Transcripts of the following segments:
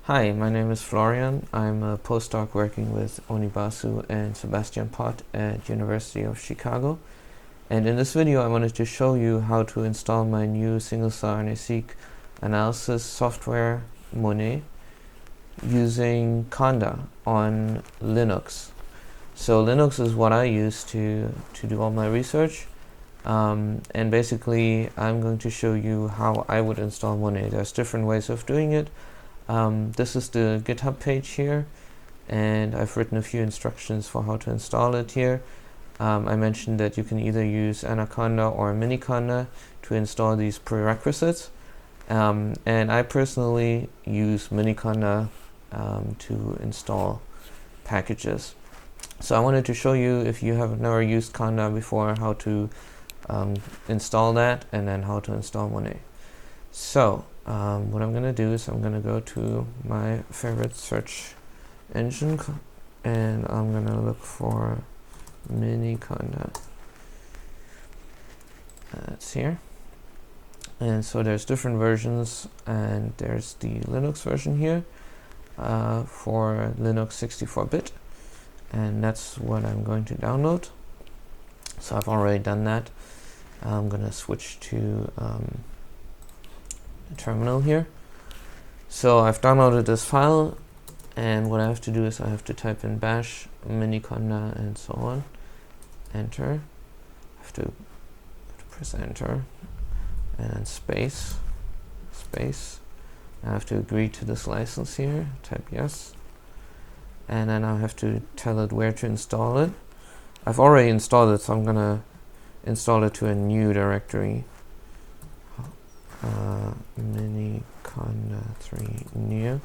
Hi, my name is Florian. I'm a postdoc working with Onibasu and Sebastian Pott at University of Chicago. And in this video I wanted to show you how to install my new single-cell RNA-seq analysis software, Monet, using Conda on Linux. So Linux is what I use to do all my research. And basically I'm going to show you how I would install Monet. There's different ways of doing it. This is the GitHub page here, and I've written a few instructions for how to install it here. I mentioned that you can either use Anaconda or Miniconda to install these prerequisites, and I personally use Miniconda to install packages. So I wanted to show you, if you have never used Conda before, how to install that, and then how to install Monet. So what I'm going to do is I'm going to go to my favorite search engine and I'm going to look for Miniconda. It's here. And so there's different versions, and there's the Linux version here for Linux 64-bit, and that's what I'm going to download. So I've already done that. I'm going to switch to terminal here. So I've downloaded this file, and what I have to do is I have to type in bash miniconda and so on, enter. I have to press enter and then space. I have to agree to this license here, type yes, and then I have to tell it where to install it. I've already installed it, so I'm gonna install it to a new directory. Miniconda 3 new.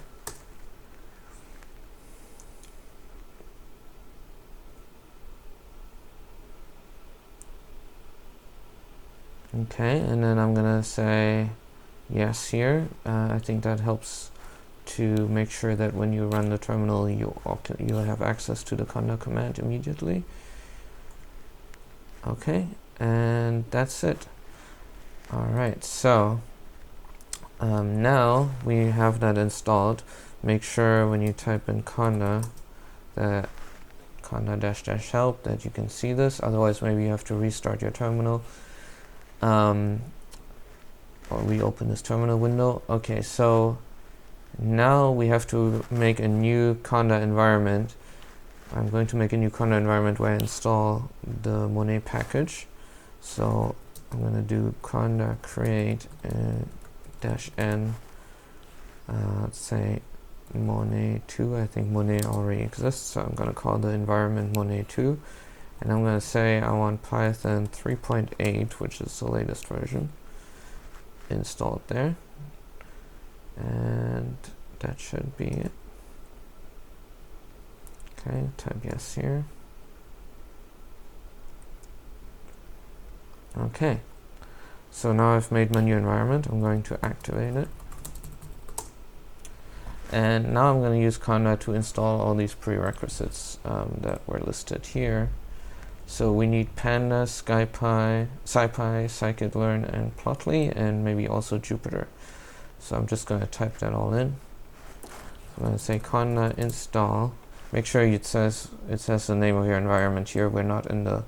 Okay, and then I'm gonna say yes here. I think that helps to make sure that when you run the terminal, you'll have access to the conda command immediately. Okay, and that's it. Alright, so now we have that installed. Make sure when you type in conda, that conda -- help, that you can see this. Otherwise, maybe you have to restart your terminal or reopen this terminal window. Okay, so now we have to make a new conda environment. I'm going to make a new conda environment where I install the Monet package. So I'm going to do conda create -n, let's say Monet 2. I think Monet already exists, so I'm going to call the environment Monet 2, and I'm going to say I want Python 3.8, which is the latest version, installed there, and that should be it. Okay, type yes here. Okay, so now I've made my new environment. I'm going to activate it. And now I'm going to use Conda to install all these prerequisites that were listed here. So we need Pandas, SciPy, scikit-learn, and Plotly, and maybe also Jupyter. So I'm just going to type that all in. So I'm going to say Conda install. Make sure it says the name of your environment here. We're not in the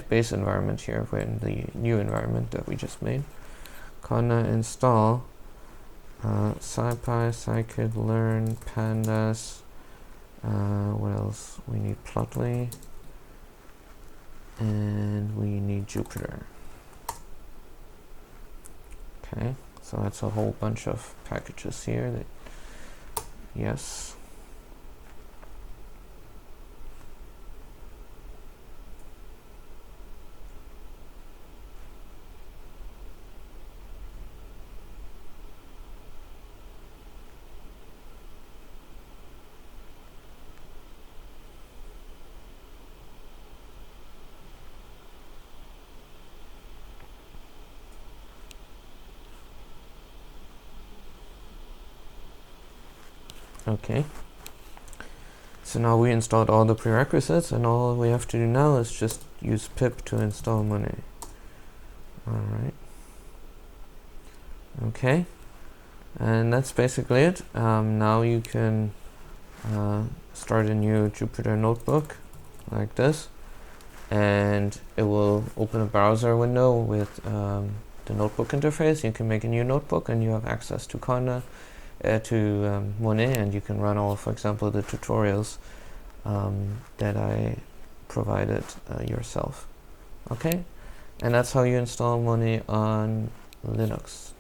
base environment here. We're in the new environment that we just made. Conda install SciPy, scikit-learn, Pandas. What else? We need Plotly, and we need Jupyter. Okay, so that's a whole bunch of packages here. Yes. Okay, so now we installed all the prerequisites, and all we have to do now is just use pip to install Monet. Alright. Okay, And that's basically it. Now you can start a new Jupyter notebook like this, and it will open a browser window with the notebook interface. You can make a new notebook, and you have access to Conda, to Monet, and you can run all, for example, the tutorials that I provided yourself. Okay, and that's how you install Monet on Linux.